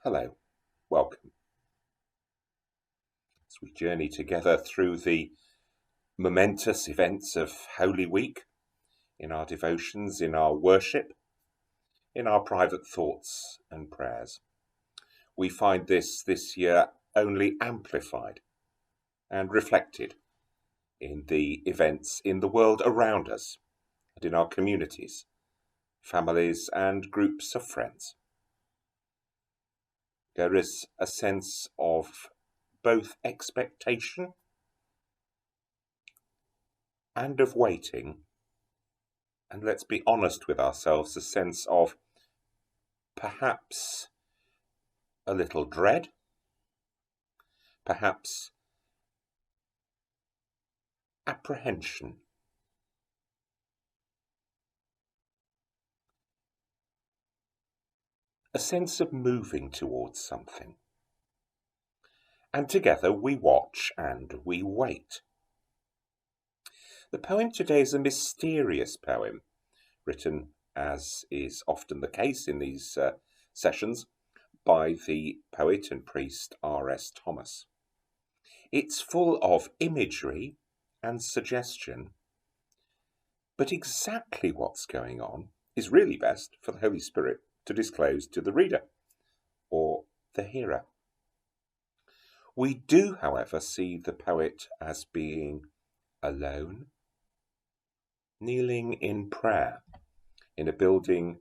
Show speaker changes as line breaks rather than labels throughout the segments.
Hello, welcome. As we journey together through the momentous events of Holy Week, in our devotions, in our worship, in our private thoughts and prayers, we find this year only amplified and reflected in the events in the world around us and in our communities, families and groups of friends. There is a sense of both expectation and of waiting, and let's be honest with ourselves, a sense of perhaps a little dread, perhaps apprehension. A sense of moving towards something. And together we watch and we wait. The poem today is a mysterious poem, written, as is often the case in these sessions, by the poet and priest R.S. Thomas. It's full of imagery and suggestion, but exactly what's going on is really best for the Holy Spirit to disclose to the reader or the hearer. We do, however, see the poet as being alone, kneeling in prayer in a building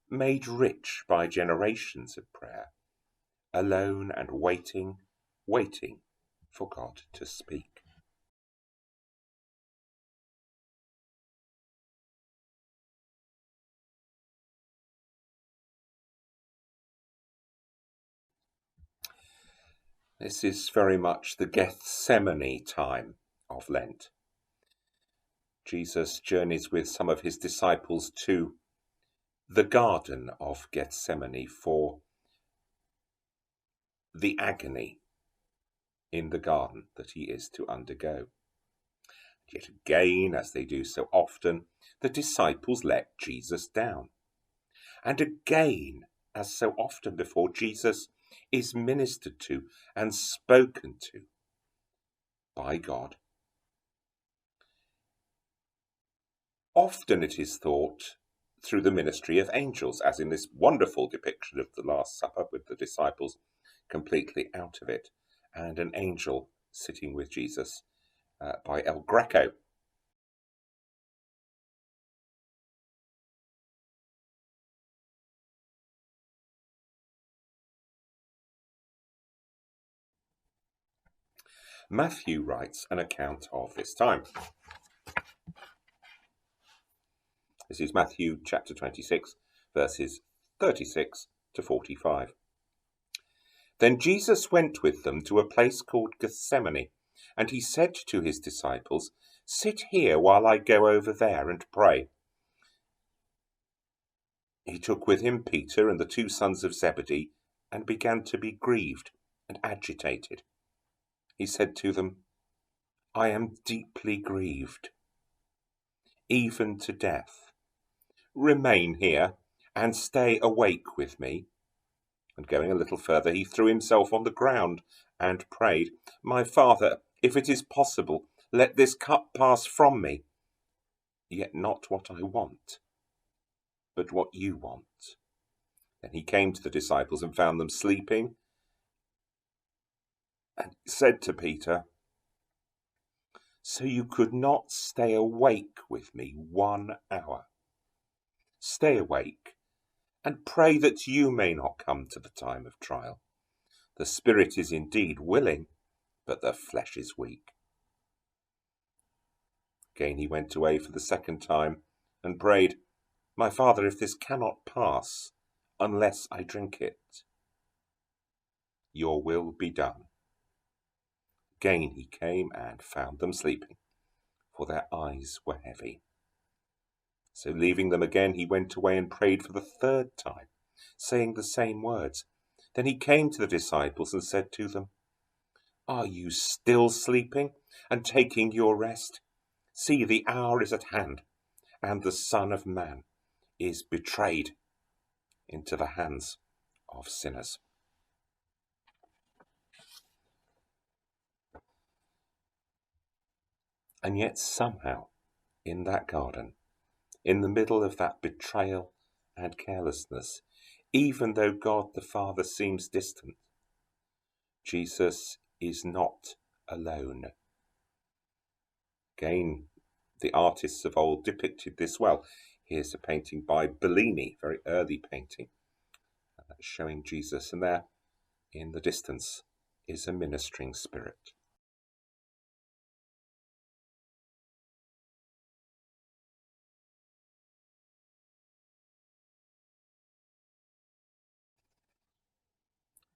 made rich by generations of prayer, alone and waiting for God to speak. This is very much the Gethsemane time of Lent. Jesus journeys with some of his disciples to the Garden of Gethsemane for the agony in the garden that he is to undergo. Yet again, as they do so often, the disciples let Jesus down. And again, as so often before, Jesus is ministered to and spoken to by God. Often it is thought through the ministry of angels, as in this wonderful depiction of the Last Supper with the disciples completely out of it, and an angel sitting with Jesus by El Greco. Matthew writes an account of this time. This is Matthew chapter 26, verses 36 to 45. Then Jesus went with them to a place called Gethsemane, and he said to his disciples, "Sit here while I go over there and pray." He took with him Peter and the two sons of Zebedee, and began to be grieved and agitated. He said to them, "I am deeply grieved, even to death. Remain here and stay awake with me." And going a little further, he threw himself on the ground and prayed, "My Father, if it is possible, let this cup pass from me. Yet not what I want, but what you want." Then he came to the disciples and found them sleeping, and said to Peter, "So you could not stay awake with me 1 hour? Stay awake and pray that you may not come to the time of trial. The spirit is indeed willing, but the flesh is weak." Again he went away for the second time and prayed, "My Father, if this cannot pass unless I drink it, your will be done." Again he came and found them sleeping, for their eyes were heavy. So leaving them again, he went away and prayed for the third time, saying the same words. Then he came to the disciples and said to them, "Are you still sleeping and taking your rest? See, the hour is at hand, and the Son of Man is betrayed into the hands of sinners." And yet somehow, in that garden, in the middle of that betrayal and carelessness, even though God the Father seems distant, Jesus is not alone. Again, the artists of old depicted this well. Here's a painting by Bellini, very early painting, showing Jesus, and there in the distance is a ministering spirit.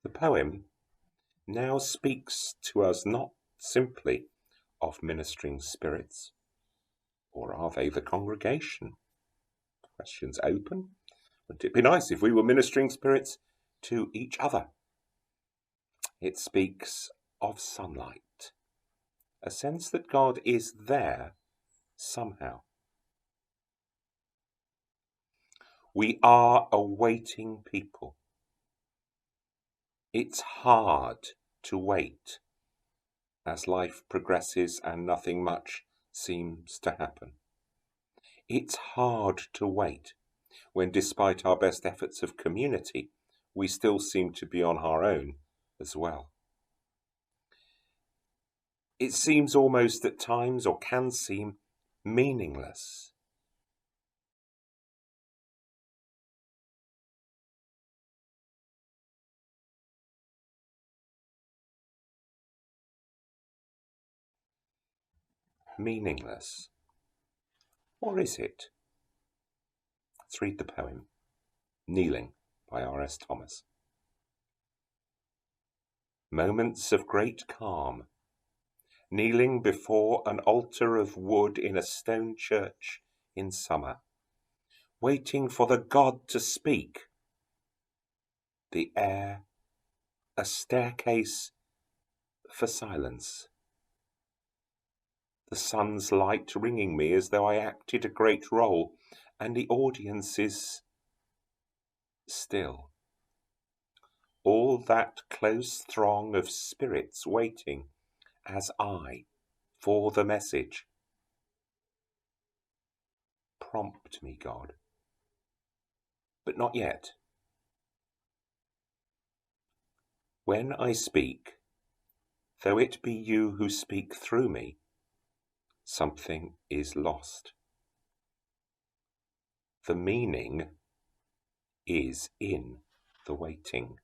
The poem now speaks to us not simply of ministering spirits, or are they the congregation? Questions open. Wouldn't it be nice if we were ministering spirits to each other? It speaks of sunlight, a sense that God is there somehow. We are a waiting people. It's hard to wait as life progresses and nothing much seems to happen. It's hard to wait when, despite our best efforts of community, we still seem to be on our own as well. It seems almost at times, or can seem, meaningless. Meaningless. Or is it? Let's read the poem, Kneeling by R.S. Thomas. Moments of great calm, kneeling before an altar of wood in a stone church in summer, waiting for the God to speak. The air, a staircase for silence. The sun's light ringing me as though I acted a great role, and the audience is still. All that close throng of spirits waiting as I for the message. Prompt me, God. But not yet. When I speak, though it be you who speak through me, something is lost. The meaning is in the waiting.